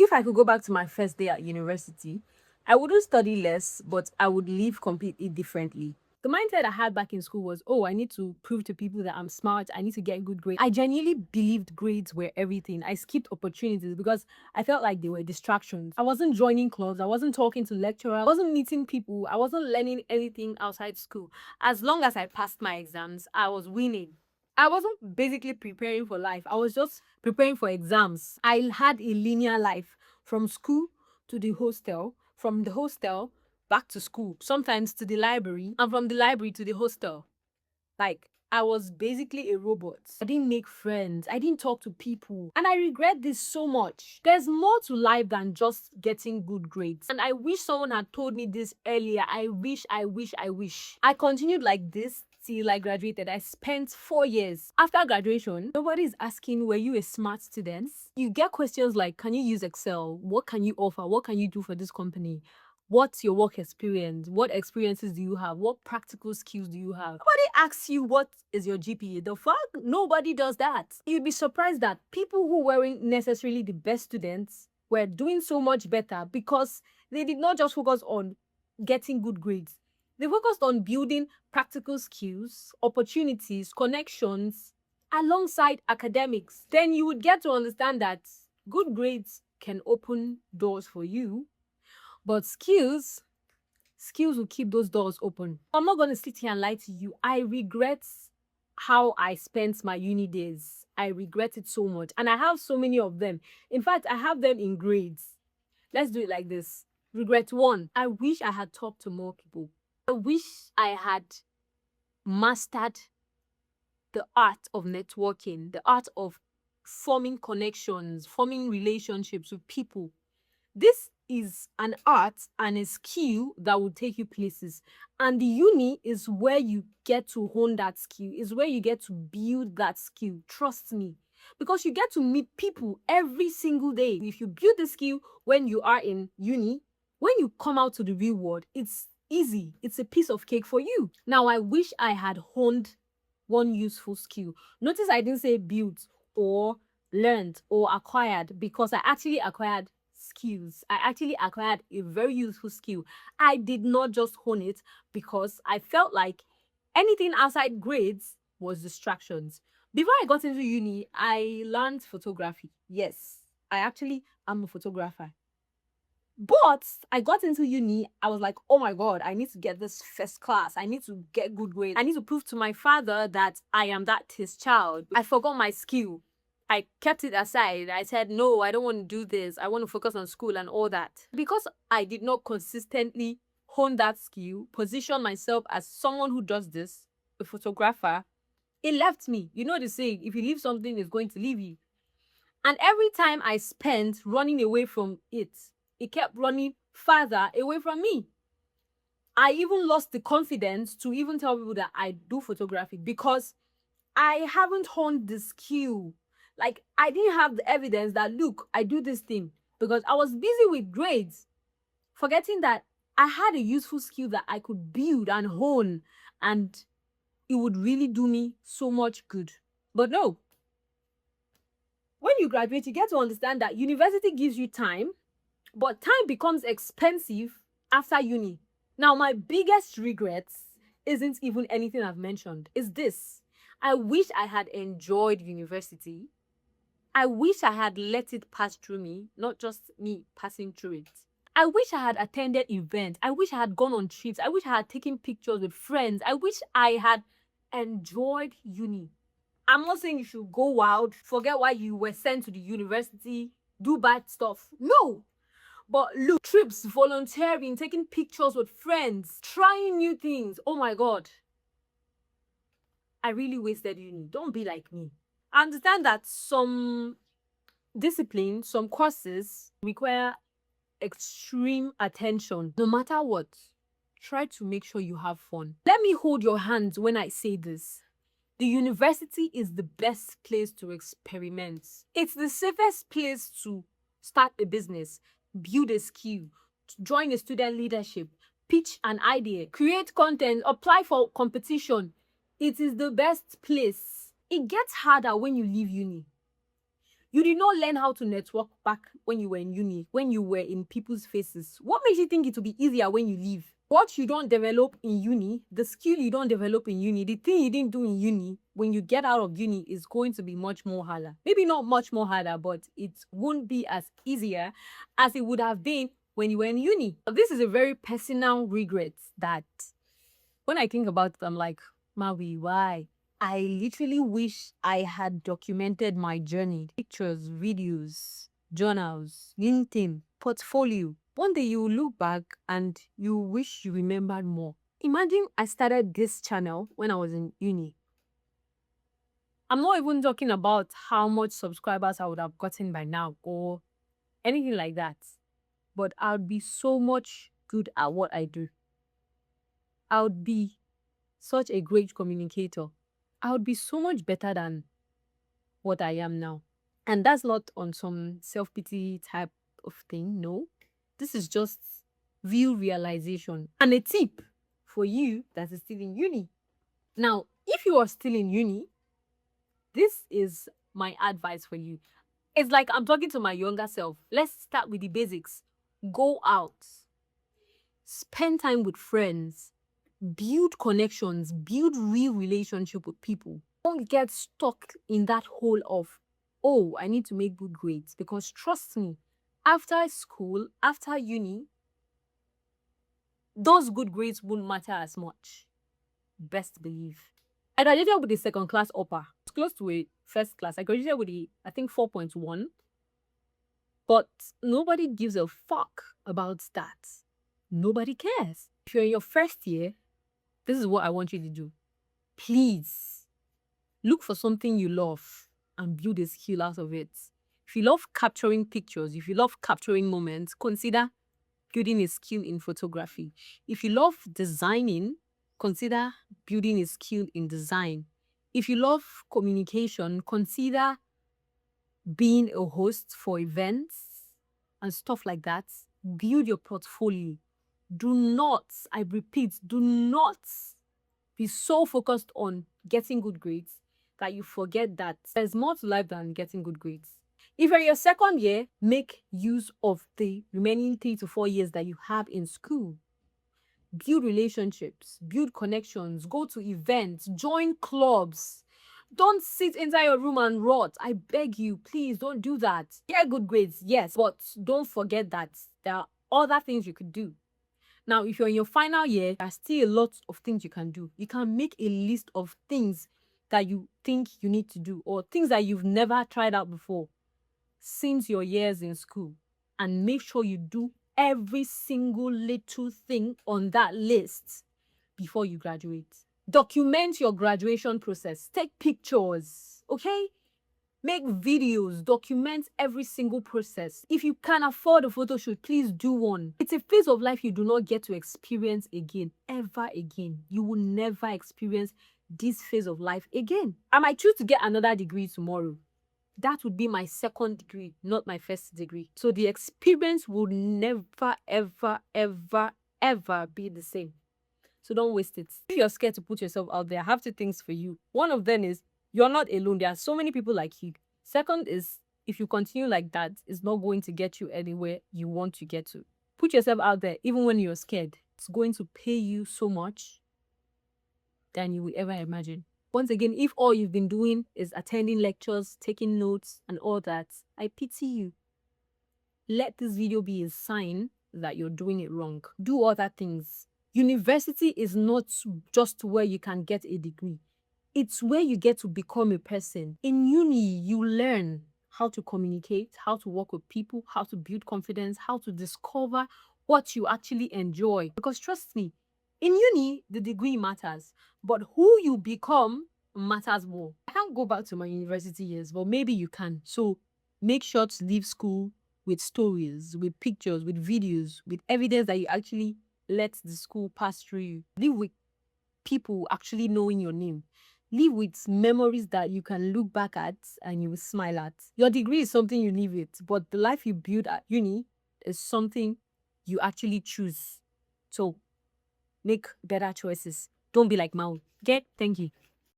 If I could go back to my first day at university, I wouldn't study less, but I would live completely differently. The mindset I had back in school was, oh, I need to prove to people that I'm smart. I need to get good grades. I genuinely believed grades were everything. I skipped opportunities because I felt like they were distractions. I wasn't joining clubs. I wasn't talking to lecturers. I wasn't meeting people. I wasn't learning anything outside school. As long as I passed my exams, I was winning. I wasn't basically preparing for life. I was just preparing for exams. I had a linear life from school to the hostel, from the hostel back to school, sometimes to the library, and from the library to the hostel. Like, I was basically a robot. I didn't make friends. I didn't talk to people. And I regret this so much. There's more to life than just getting good grades. And I wish someone had told me this earlier. I wish. I continued like this till I graduated. I spent 4 years. After graduation, nobody's asking, were you a smart student? You get questions like, can you use Excel? What can you offer? What can you do for this company? What's your work experience? What experiences do you have? What practical skills do you have? Nobody asks you what is your GPA. The fuck? Nobody does that. You'd be surprised that people who weren't necessarily the best students were doing so much better because they did not just focus on getting good grades. They focused on building practical skills, opportunities, connections alongside academics. Then you would get to understand that good grades can open doors for you, but skills will keep those doors open. I'm not going to sit here and lie to you. I regret how I spent my uni days. I regret it so much. And I have so many of them. In fact, I have them in grades. Let's do it like this. Regret 1. I wish I had talked to more people. I wish I had mastered the art of networking, the art of forming connections, forming relationships with people. This is an art and a skill that will take you places. And the uni is where you get to hone that skill, is where you get to build that skill. Trust me. Because you get to meet people every single day. If you build the skill when you are in uni, when you come out to the real world, it's easy. It's a piece of cake for you. Now, I wish I had honed one useful skill. Notice I didn't say built or learned or acquired, because I actually acquired skills. I actually acquired a very useful skill. I did not just hone it because I felt like anything outside grades was distractions. Before I got into uni, I learned photography. Yes, I actually am a photographer. But I got into uni, I was like, oh my God, I need to get this first class. I need to get good grades. I need to prove to my father that I am his child. I forgot my skill. I kept it aside. I said, no, I don't want to do this. I want to focus on school and all that. Because I did not consistently hone that skill, position myself as someone who does this, a photographer, it left me. You know the saying, if you leave something, it's going to leave you. And every time I spent running away from it, it kept running farther away from me. I even lost the confidence to even tell people that I do photography because I haven't honed the skill. Like, I didn't have the evidence that, look, I do this thing, because I was busy with grades, forgetting that I had a useful skill that I could build and hone, and it would really do me so much good. But no. When you graduate, you get to understand that university gives you time, but time becomes expensive after uni. Now, my biggest regrets isn't even anything I've mentioned. It's this. I wish I had enjoyed university. I wish I had let it pass through me, not just me passing through it. I wish I had attended events. I wish I had gone on trips. I wish I had taken pictures with friends. I wish I had enjoyed uni. I'm not saying you should go wild, forget why you were sent to the university, do bad stuff. No. But look, trips, volunteering, taking pictures with friends, trying new things. Oh my God. I really wasted uni. Don't be like me. I understand that some disciplines, some courses require extreme attention. No matter what, try to make sure you have fun. Let me hold your hands when I say this. The university is the best place to experiment. It's the safest place to start a business, build a skill, join a student leadership, pitch an idea, create content, apply for competition. It is the best place. It gets harder when you leave uni. You did not learn how to network back when you were in uni, when you were in people's faces. What makes you think it will be easier when you leave? What you don't develop in uni, the skill you don't develop in uni, the thing you didn't do in uni, when you get out of uni is going to be much more harder. Maybe not much more harder, but it won't be as easier as it would have been when you were in uni. This is a very personal regret that when I think about it, I'm like, Maui, why? I literally wish I had documented my journey. Pictures, videos, journals, LinkedIn, portfolio. One day you will look back and you wish you remembered more. Imagine I started this channel when I was in uni. I'm not even talking about how much subscribers I would have gotten by now or anything like that. But I would be so much good at what I do. I would be such a great communicator. I would be so much better than what I am now. And that's not on some self-pity type of thing, no. This is just real realization. And a tip for you that is still in uni. Now, if you are still in uni, this is my advice for you. It's like I'm talking to my younger self. Let's start with the basics. Go out. Spend time with friends. Build connections. Build real relationship with people. Don't get stuck in that hole of, oh, I need to make good grades. Because trust me, after school, after uni, those good grades won't matter as much. Best believe. I graduated with a second class upper. It's close to a first class. I graduated with I think 4.1. But nobody gives a fuck about that. Nobody cares. If you're in your first year, this is what I want you to do. Please, look for something you love and build a skill out of it. If you love capturing pictures, if you love capturing moments, consider building a skill in photography. If you love designing, consider building a skill in design. If you love communication, consider being a host for events and stuff like that. Build your portfolio. Do not, I repeat, do not be so focused on getting good grades that you forget that there's more to life than getting good grades. If you're in your second year, make use of the remaining 3 to 4 years that you have in school. Build relationships, build connections, go to events, join clubs. Don't sit inside your room and rot. I beg you, please don't do that. Get good grades, yes, but don't forget that there are other things you could do. Now, if you're in your final year, there are still a lot of things you can do. You can make a list of things that you think you need to do or things that you've never tried out before since your years in school, and make sure you do every single little thing on that list before you graduate. Document your graduation process. Take pictures, okay? Make videos, document every single process. If you can afford a photo shoot, please do one. It's a phase of life you do not get to experience again, ever again. You will never experience this phase of life again. I might choose to get another degree tomorrow. That would be my second degree, not my first degree. So the experience will never, ever, ever, ever be the same. So don't waste it. If you're scared to put yourself out there, I have 2 things for you. One of them is you're not alone. There are so many people like you. Second is, if you continue like that, it's not going to get you anywhere you want to get to. Put yourself out there, even when you're scared. It's going to pay you so much than you will ever imagine. Once again, if all you've been doing is attending lectures, taking notes, and all that, I pity you. Let this video be a sign that you're doing it wrong. Do other things. University is not just where you can get a degree. It's where you get to become a person. In uni, you learn how to communicate, how to work with people, how to build confidence, how to discover what you actually enjoy. Because trust me, in uni, the degree matters, but who you become matters more. I can't go back to my university years, but maybe you can. So make sure to leave school with stories, with pictures, with videos, with evidence that you actually let the school pass through you. Live with people actually knowing your name. Live with memories that you can look back at and you will smile at. Your degree is something you live with, but the life you build at uni is something you actually choose. So make better choices. Don't be like Mao. Okay? Thank you.